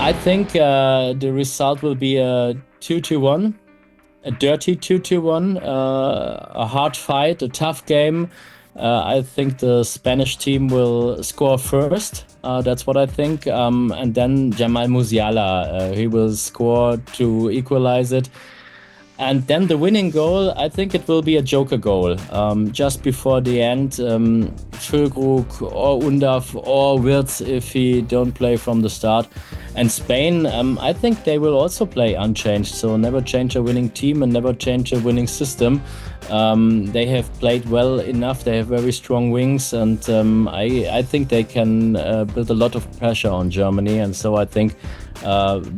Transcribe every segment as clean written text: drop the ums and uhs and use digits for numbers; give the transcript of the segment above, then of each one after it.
I think the result will be a 2-1, a dirty 2-1, a hard fight, a tough game. I think the Spanish team will score first. That's what I think. And then Jamal Musiala, he will score to equalize it. And then the winning goal, I think it will be a joker goal. Just before the end, Füllkrug or Undav or Wirtz if he don't play from the start. And Spain, I think they will also play unchanged. So never change a winning team and never change a winning system. They have played well enough. They have very strong wings. And I think they can build a lot of pressure on Germany. And so I think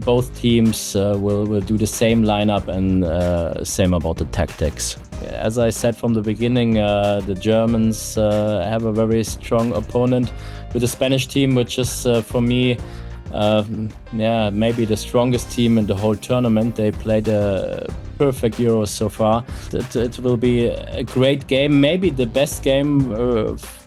both teams will do the same lineup and same about the tactics. As I said from the beginning, the Germans have a very strong opponent with the Spanish team, which is for me, maybe the strongest team in the whole tournament. They played a perfect Euros so far. It will be a great game, maybe the best game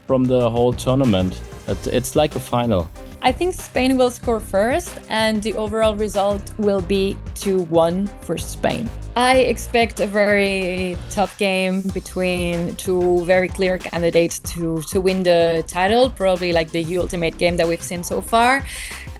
from the whole tournament. It's like a final. I think Spain will score first and the overall result will be 2-1 for Spain. I expect a very tough game between two very clear candidates to win the title, probably like the ultimate game that we've seen so far.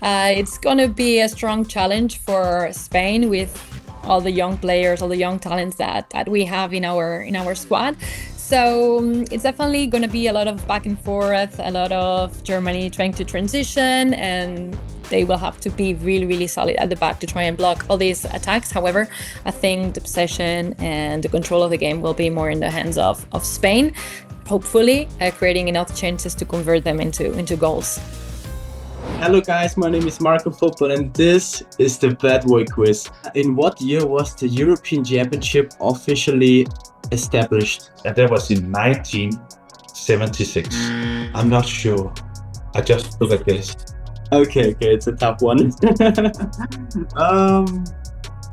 It's going to be a strong challenge for Spain with all the young players, all the young talents that we have in our squad. So it's definitely going to be a lot of back and forth, a lot of Germany trying to transition, and they will have to be really, really solid at the back to try and block all these attacks. However, I think the possession and the control of the game will be more in the hands of Spain, hopefully creating enough chances to convert them into goals. Hello guys, my name is Marco Poppel and this is the Betway Quiz. In what year was the European Championship officially established? And that was in 1976. I'm not sure. I just took a guess. Okay, it's a tough one.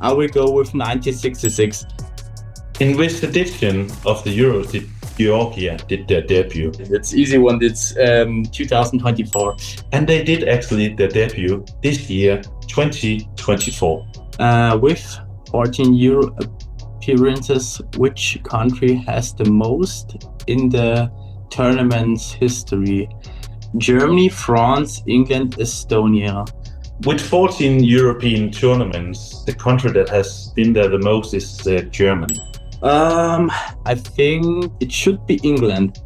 I will go with 1966. In which edition of the Euros did Georgia their debut? It's easy one. It's 2024. And they did actually their debut this year, 2024. With 14 Euro appearances, which country has the most in the tournament's history? Germany, France, England, Estonia. With 14 European tournaments, the country that has been there the most is Germany. I think it should be England.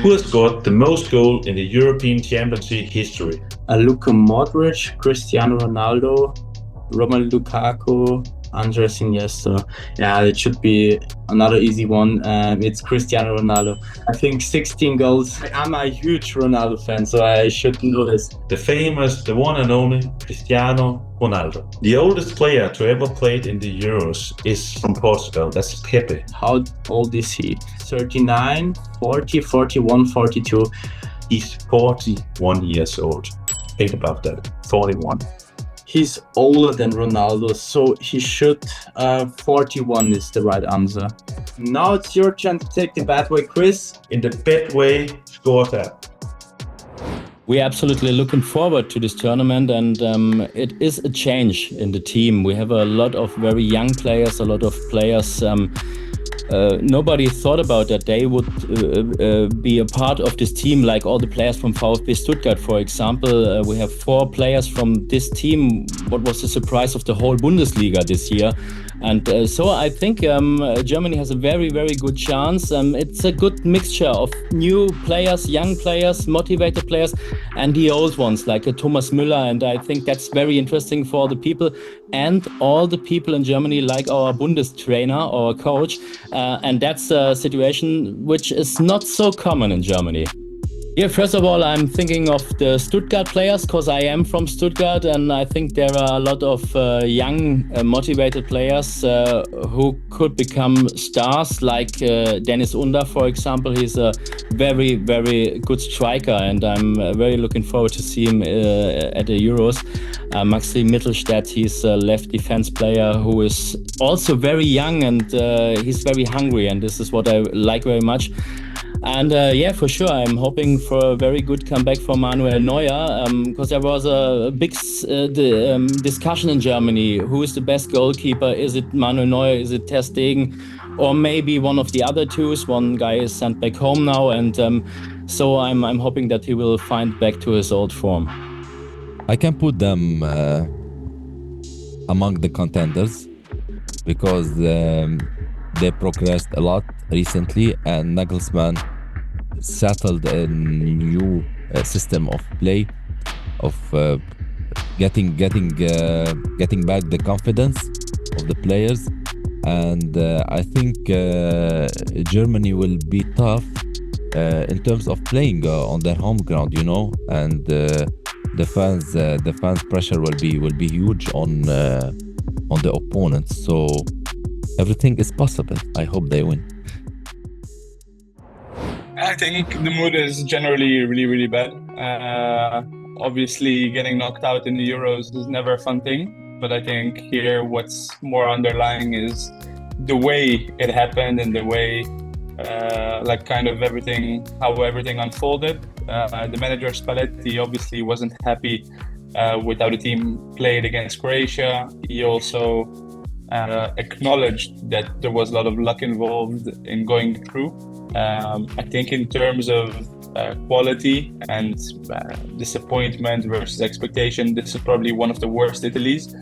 Who has scored the most goals in the European Championship history? Luka Modric, Cristiano Ronaldo, Romelu Lukaku, Andres Iniesta. Yeah, it should be another easy one. It's Cristiano Ronaldo. I think 16 goals. I'm a huge Ronaldo fan, so I should know this. The famous, the one and only Cristiano Ronaldo. The oldest player to ever played in the Euros is from Portugal. That's Pepe. How old is he? 39, 40, 41, 42. He's 41 years old. Think about that. 41. He's older than Ronaldo, so he should. 41 is the right answer. Now it's your chance to take the Betway quiz in the Betway Scores app. We're absolutely looking forward to this tournament, and it is a change in the team. We have a lot of very young players, a lot of players nobody thought about that they would be a part of this team, like all the players from VfB Stuttgart, for example. We have 4 players from this team. What was the surprise of the whole Bundesliga this year? And so I think Germany has a very, very good chance. It's a good mixture of new players, young players, motivated players, and the old ones like Thomas Müller. And I think that's very interesting for the people and all the people in Germany, like our Bundestrainer, our coach. And that's a situation which is not so common in Germany. Yeah, first of all, I'm thinking of the Stuttgart players because I am from Stuttgart, and I think there are a lot of young, motivated players who could become stars, like Dennis Undav, for example. He's a very, very good striker, and I'm very looking forward to see him at the Euros. Maxi Mittelstadt, he's a left defense player who is also very young, and he's very hungry, and this is what I like very much. And yeah, for sure, I'm hoping for a very good comeback for Manuel Neuer, because there was a big discussion in Germany. Who is the best goalkeeper? Is it Manuel Neuer? Is it Ter Stegen? Or maybe one of the other twos? One guy is sent back home now, and so I'm hoping that he will find back to his old form. I can put them among the contenders because they progressed a lot recently, and Nagelsmann settled a new system of play, of getting back the confidence of the players. And I think Germany will be tough in terms of playing on their home ground, you know, and the fans pressure will be huge on the opponents. So everything is possible. I hope they win. I think the mood is generally really bad. Obviously, getting knocked out in the Euros is never a fun thing. But I think here what's more underlying is the way it happened and the way, like kind of how everything unfolded. The manager Spalletti obviously wasn't happy with how the team played against Croatia. He also acknowledged that there was a lot of luck involved in going through. I think in terms of quality and disappointment versus expectation, this is probably one of the worst Italys.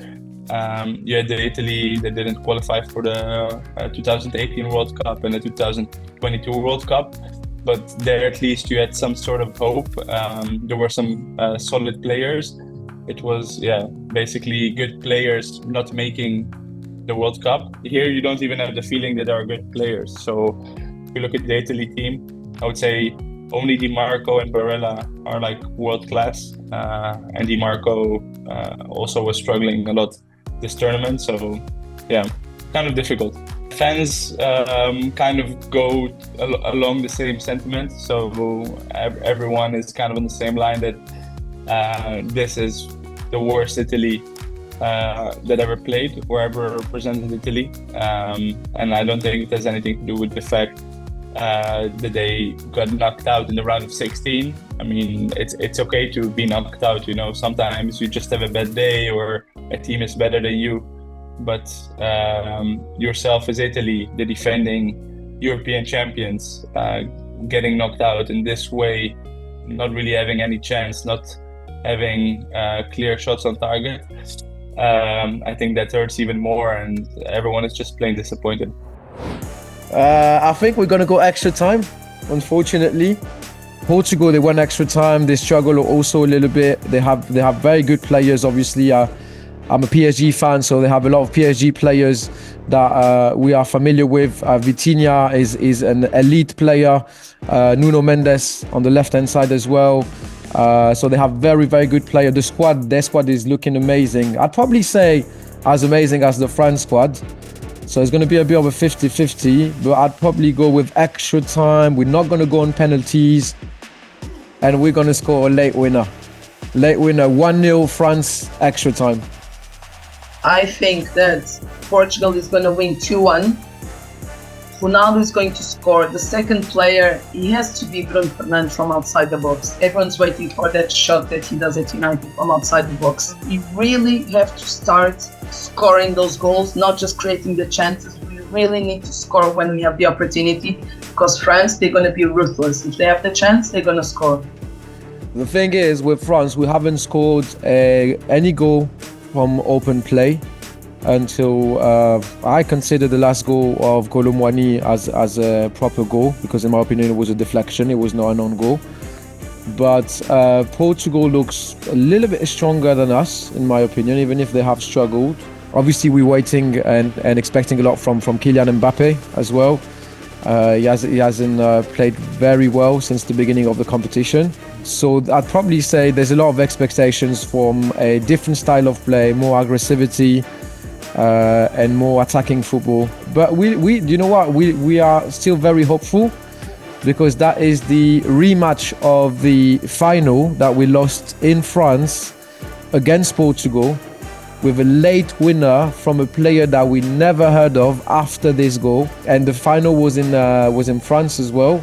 You had the Italy that didn't qualify for the 2018 World Cup and the 2022 World Cup, but there at least you had some sort of hope. There were some solid players. It was basically good players not making the World Cup. Here you don't even have the feeling that there are good players. So if you look at the Italy team, I would say only Di Marco and Barella are like world class, and Di Marco also was struggling a lot this tournament. So yeah, kind of difficult. Fans kind of go along the same sentiment. So everyone is kind of on the same line that this is the worst Italy that ever played or ever represented Italy. And I don't think it has anything to do with the fact that they got knocked out in the round of 16. I mean, it's okay to be knocked out, you know. Sometimes you just have a bad day or a team is better than you. But yourself as Italy, the defending European champions, getting knocked out in this way, not really having any chance, not having clear shots on target, I think that hurts even more, and everyone is just plain disappointed. I think we're going to go extra time, unfortunately. Portugal, they went extra time. They struggle also a little bit. They have very good players, obviously. I'm a PSG fan, so they have a lot of PSG players that we are familiar with. Vitinha is an elite player. Nuno Mendes on the left-hand side as well. So they have very good player. Their squad is looking amazing. I'd probably say as amazing as the France squad. So it's going to be a bit of a 50-50, but I'd probably go with extra time. We're not going to go on penalties, and we're going to score a late winner. 1-0 France, extra time. I think that Portugal is going to win 2-1. Ronaldo is going to score. The second player, he has to be Bruno Fernandes from outside the box. Everyone's waiting for that shot that he does at United from outside the box. You really have to start scoring those goals, not just creating the chances. We really need to score when we have the opportunity, because France, they're going to be ruthless. If they have the chance, they're going to score. The thing is, with France, we haven't scored any goal from open play until I consider the last goal of Colomwani as a proper goal, because in my opinion it was a deflection, it was not an own goal. But Portugal looks a little bit stronger than us, in my opinion, even if they have struggled. Obviously we're waiting and expecting a lot from Kylian Mbappe as well. He hasn't played very well since the beginning of the competition. So I'd probably say there's a lot of expectations from a different style of play, more aggressivity, and more attacking football. But we you know what, we are still very hopeful, because that is the rematch of the final that we lost in France against Portugal, with a late winner from a player that we never heard of after this goal. And the final was in France as well.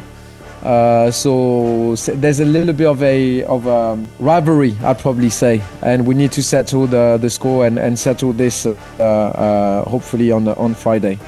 So there's a little bit of a rivalry, I'd probably say, and we need to settle the score and settle this hopefully on Friday.